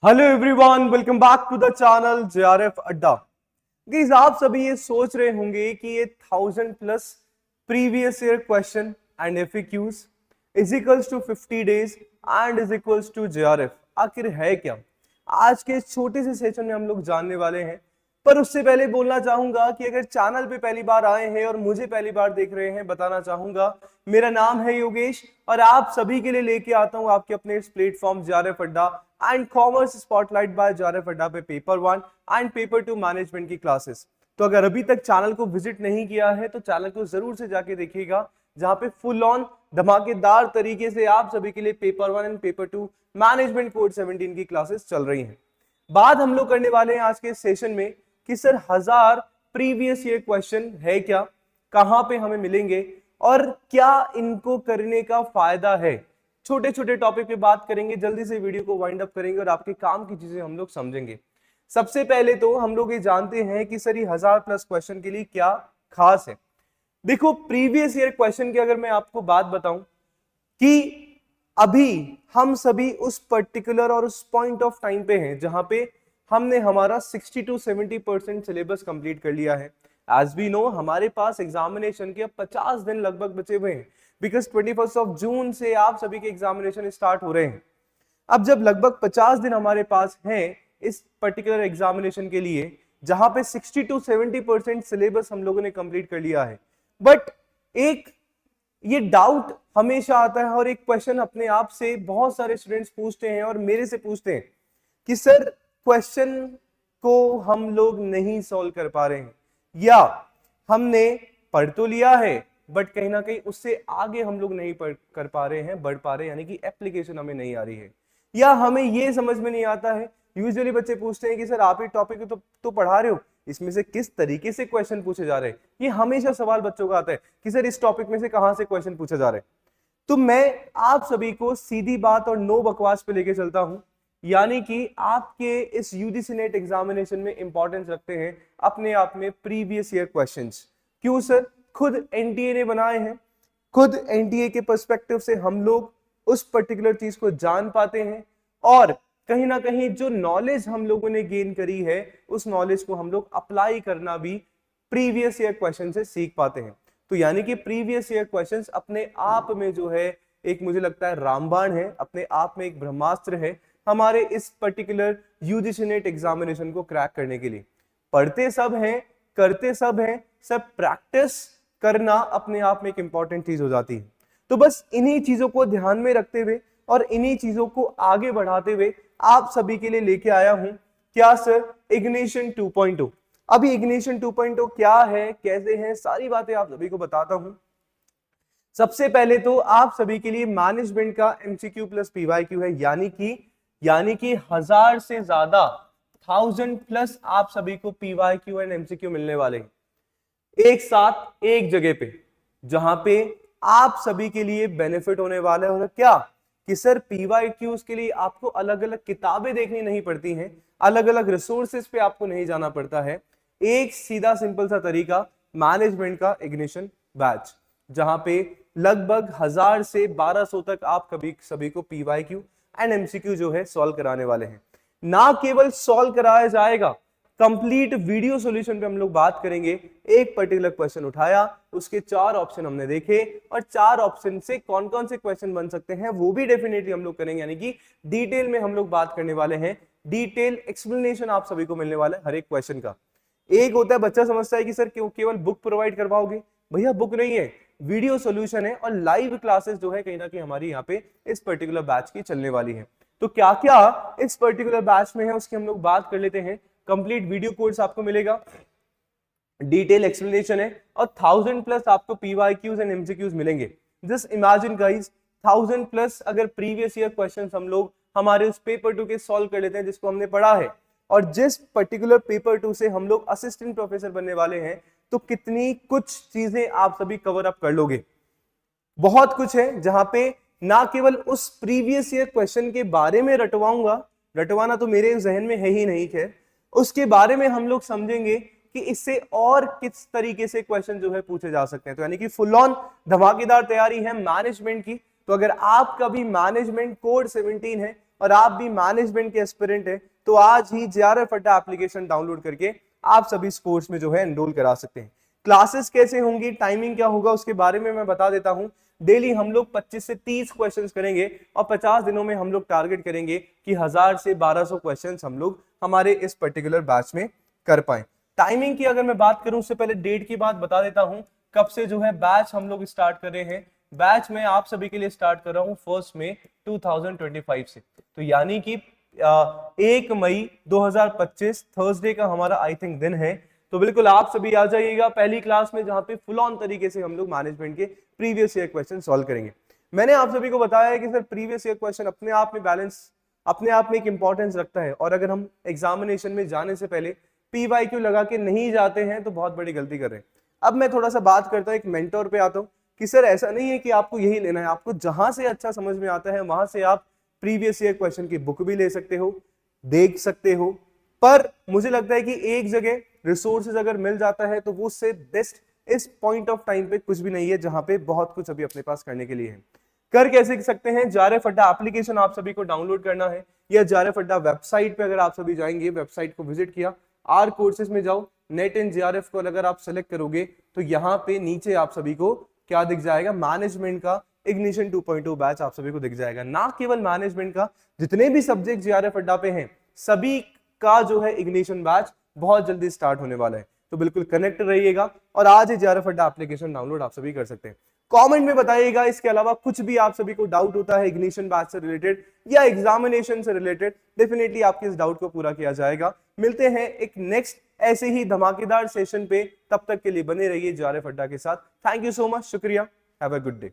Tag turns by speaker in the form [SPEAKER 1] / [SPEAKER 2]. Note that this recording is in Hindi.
[SPEAKER 1] Hello everyone, welcome back to the channel JRF Adda. Guys, आप सभी ये सोच रहे होंगे कि ये 1000+ previous year question and FAQs is equals to 50 days and is equals to JRF आखिर है क्या। आज के इस छोटे से सेशन में हम लोग जानने वाले हैं। पर उससे पहले बोलना चाहूंगा कि अगर चैनल पे पहली बार आए हैं और मुझे पहली बार देख रहे हैं, बताना चाहूंगा मेरा नाम है योगेश और आप सभी के लिए लेके आता हूं आपके अपने इस platform JRF Adda and commerce spotlight by JRF Adda पे पेपर 1 एंड पेपर 2 मैनेजमेंट की क्लासेस। तो अगर अभी तक चैनल को विजिट नहीं किया है तो चैनल को जरूर से जाके देखिएगा, जहां पे फुल ऑन धमाकेदार तरीके से आप सभी के लिए paper 1 and paper 2 management code 17 की क्लासेस चल रही हैं। बात हम लोग करने वाले हैं आज के सेशन में कि सर 1000 प्रीवियस ईयर क्वेश्चन है क्या, कहां पे हमें मिलेंगे और क्या इनको करने का फायदा है। छोटे छोटे टॉपिक पे बात करेंगे, जल्दी से वीडियो को वाइंड अप करेंगे और आपके काम की चीजें हम लोग समझेंगे। सबसे पहले तो हम लोग ये जानते हैं कि सर ये 1000+ क्वेश्चन के लिए क्या खास है। देखो, प्रीवियस ईयर क्वेश्चन की अगर मैं आपको बात बताऊं कि अभी हम सभी उस पर्टिकुलर और उस पॉइंट ऑफ टाइम पे हैं जहां पे हमने हमारा 60 to 70% सिलेबस कंप्लीट कर लिया है। एज वी नो, हमारे पास एग्जामिनेशन के अब 50 दिन लगभग बचे हुए हैं, बिकॉज 21 जून से आप सभी के एग्जामिनेशन स्टार्ट हो रहे हैं। अब जब लगभग 50 दिन हमारे पास हैं इस पर्टिकुलर एग्जामिनेशन के लिए, जहां पे 60 to 70% सिलेबस हम लोगों ने कंप्लीट कर लिया है, बट एक ये डाउट हमेशा आता है और एक क्वेश्चन अपने आप से बहुत सारे स्टूडेंट्स पूछते हैं और मेरे से पूछते हैं कि सर क्वेश्चन को हम लोग नहीं सॉल्व कर पा रहे हैं, या हमने पढ़ तो लिया है बट कहीं ना कहीं उससे आगे हम लोग नहीं कर पा रहे हैं, बढ़ पा रहे हैं, यानी कि एप्लीकेशन हमें नहीं आ रही है, या हमें ये समझ में नहीं आता है। यूजुअली बच्चे पूछते हैं कि सर आप ये टॉपिक तो पढ़ा रहे हो, इसमें से किस तरीके से क्वेश्चन पूछे जा रहे हैं। ये हमेशा सवाल बच्चों का आता है कि सर इस टॉपिक में से कहां से क्वेश्चन पूछे जा रहे हैं। तो मैं आप सभी को सीधी बात और नो बकवास पे लेके चलता हूं, यानी कि आपके इस यूजीसी नेट एग्जामिनेशन में इंपॉर्टेंस रखते हैं अपने आप में प्रीवियस ईयर क्वेश्चंस। क्यों सर? खुद एनटीए ने बनाए हैं, खुद एनटीए के पर्सपेक्टिव से हम लोग उस पर्टिकुलर चीज को जान पाते हैं और कहीं ना कहीं जो नॉलेज हम लोगों ने गेन करी है उस नॉलेज को हम लोग अप्लाई करना भी प्रीवियस ईयर क्वेश्चन से सीख पाते हैं। तो यानी कि प्रीवियस ईयर क्वेश्चंस अपने आप में जो है एक, मुझे लगता है, रामबाण है, अपने आप में एक ब्रह्मास्त्र है हमारे इस पर्टिकुलर यूजीसी नेट एग्जामिनेशन को क्रैक करने के लिए। पढ़ते सब हैं, करते सब हैं, सब प्रैक्टिस करना अपने आप में एक इंपॉर्टेंट चीज हो जाती है। तो बस इन्हीं चीजों को ध्यान में रखते हुए और इन्हीं चीजों को आगे बढ़ाते हुए आप सभी के लिए लेके आया हूं क्या सर, इग्निशन 2.0। अभी इग्निशन 2.0 क्या है, कैसे है, सारी बातें आप सभी को बताता हूं। सबसे पहले तो आप सभी के लिए मैनेजमेंट का एमसीक्यू प्लस पीवाईक्यू है, यानी कि 1000 से ज्यादा 1000+ आप सभी को पीवाईक्यू एंड एमसीक्यू मिलने वाले हैं एक साथ एक जगह पे, जहां पे आप सभी के लिए बेनिफिट होने वाला है। और क्या कि सर पीवाईक्यूज के लिए आपको अलग अलग किताबें देखनी नहीं पड़ती हैं, अलग अलग रिसोर्सेज पे आपको नहीं जाना पड़ता है। एक सीधा सिंपल सा तरीका, मैनेजमेंट का इग्निशन बैच, जहां पे लगभग 1000 से 1200 तक आप कभी सभी को पीवाईक्यू एंड एमसीक्यू जो है सॉल्व कराने वाले हैं। ना केवल सॉल्व कराया जाएगा, कंप्लीट वीडियो सॉल्यूशन पे हम लोग बात करेंगे। एक पर्टिकुलर क्वेश्चन उठाया, उसके 4 ऑप्शन हमने देखे और 4 ऑप्शन से कौन कौन से क्वेश्चन बन सकते हैं वो भी डेफिनेटली हम लोग करेंगे, यानी कि डिटेल में हम लोग बात करने वाले हैं। डिटेल एक्सप्लेनेशन आप सभी को मिलने वाला है हर एक क्वेश्चन का। एक होता है बच्चा समझता है कि सर क्यों केवल बुक प्रोवाइड करवाओगे, भैया बुक नहीं है, वीडियो सॉल्यूशन है और लाइव क्लासेस जो है कहीं ना कहीं हमारी यहाँ पे इस पर्टिकुलर बैच की चलने वाली है। तो क्या क्या इस पर्टिकुलर बैच में है उसकी हम लोग बात कर लेते हैं। कंप्लीट वीडियो कोर्स आपको मिलेगा, डिटेल एक्सप्लेनेशन है और 1000+ आपको पीवाईक्यूज एंड एमसीक्यूज मिलेंगे। जस्ट इमेजिन गाइस, 1000+ अगर प्रीवियस ईयर क्वेश्चंस हम लोग हमारे उस पेपर 2 के सॉल्व कर लेते हैं जिसको हमने पढ़ा है, और जिस पर्टिकुलर पेपर 2 से हम लोग असिस्टेंट प्रोफेसर बनने वाले हैं, तो कितनी कुछ चीजें आप सभी कवर अप कर लोगे। बहुत कुछ है जहां पे ना केवल उस प्रीवियस ईयर क्वेश्चन के बारे में रटवाऊंगा, रटवाना तो मेरे जहन में है ही नहीं, खैर उसके बारे में हम लोग समझेंगे कि इससे और किस तरीके से क्वेश्चन जो है पूछे जा सकते हैं। तो यानी कि फुल ऑन धमाकेदार तैयारी है मैनेजमेंट की। तो अगर आपका भी मैनेजमेंट कोड 17 है और आप भी मैनेजमेंट के एस्पिरेंट हैं तो आज ही JRF अड्डा एप्लीकेशन डाउनलोड करके आप सभी इस कोर्स में जो है एनरोल करा सकते हैं। क्लासेस कैसे होंगी, टाइमिंग क्या होगा, उसके बारे में मैं बता देता हूं। डेली हम लोग 25 से 30 क्वेश्चंस करेंगे और 50 दिनों में हम लोग टारगेट करेंगे कि 1000 से 1200 क्वेश्चंस हम लोग हमारे इस पर्टिकुलर बैच में कर पाए। टाइमिंग की अगर मैं बात करूं, उससे पहले डेट की बात बता देता हूं कब से जो है बैच हम लोग स्टार्ट कर रहे हैं। बैच में आप सभी के लिए स्टार्ट कर रहा हूं 1 मई 2025 से, तो यानी कि 1 मई 2025 थर्सडे का हमारा आई थिंक दिन है। तो बिल्कुल आप सभी आ जाइएगा पहली क्लास में, जहां पे फुल ऑन तरीके से हम लोग मैनेजमेंट के प्रीवियस ईयर क्वेश्चन सॉल्व करेंगे। मैंने आप सभी को बताया है कि सर प्रीवियस ईयर क्वेश्चन अपने आप में बैलेंस, अपने आप में एक इंपॉर्टेंस रखता है, और अगर हम एग्जामिनेशन में जाने से पहले PYQ लगा के नहीं जाते हैं तो बहुत बड़ी गलती कर रहे हैं। अब मैं थोड़ा सा बात करता हूँ, एक मेंटोर पे आता हूँ कि सर ऐसा नहीं है कि आपको यही लेना है, आपको जहां से अच्छा समझ में आता है वहां से आप प्रीवियस ईयर क्वेश्चन की बुक भी ले सकते हो, देख सकते हो, पर मुझे लगता है कि एक जगह रिसोर्सेज अगर मिल जाता है तो वो उससे बेस्ट इस पॉइंट ऑफ टाइम पे कुछ भी नहीं है, जहां पे बहुत कुछ अभी अपने पास करने के लिए है। कर कैसे सकते हैं, JRF अड्डा एप्लीकेशन आप सभी को डाउनलोड करना है, या JRF अड्डा वेबसाइट पे अगर आप सभी जाएंगे, वेबसाइट को विजिट किया, आर कोर्सेज में जाओ, नेट इन JRF को अगर आप सेलेक्ट करोगे तो यहाँ पे नीचे आप सभी को क्या दिख जाएगा, मैनेजमेंट का इग्निशन 2.0 बैच आप सभी को दिख जाएगा। ना केवल मैनेजमेंट का, जितने भी सब्जेक्ट JRF अड्डा पे हैं सभी का जो है इग्निशन बैच बहुत जल्दी स्टार्ट होने वाला है, तो बिल्कुल कनेक्ट रहिएगा और आज ही JRF अड्डा एप्लीकेशन डाउनलोड आप सभी कर सकते हैं। कमेंट में बताइएगा इसके अलावा कुछ भी आप सभी को डाउट होता है इग्निशन बैच से रिलेटेड या एग्जामिनेशन से रिलेटेड, डेफिनेटली आपके इस डाउट को पूरा किया जाएगा। मिलते हैं एक नेक्स्ट ऐसे ही धमाकेदार सेशन पे, तब तक के लिए बने रहिए JRF अड्डा के साथ। थैंक यू सो मच, शुक्रिया, हैव अ गुड डे।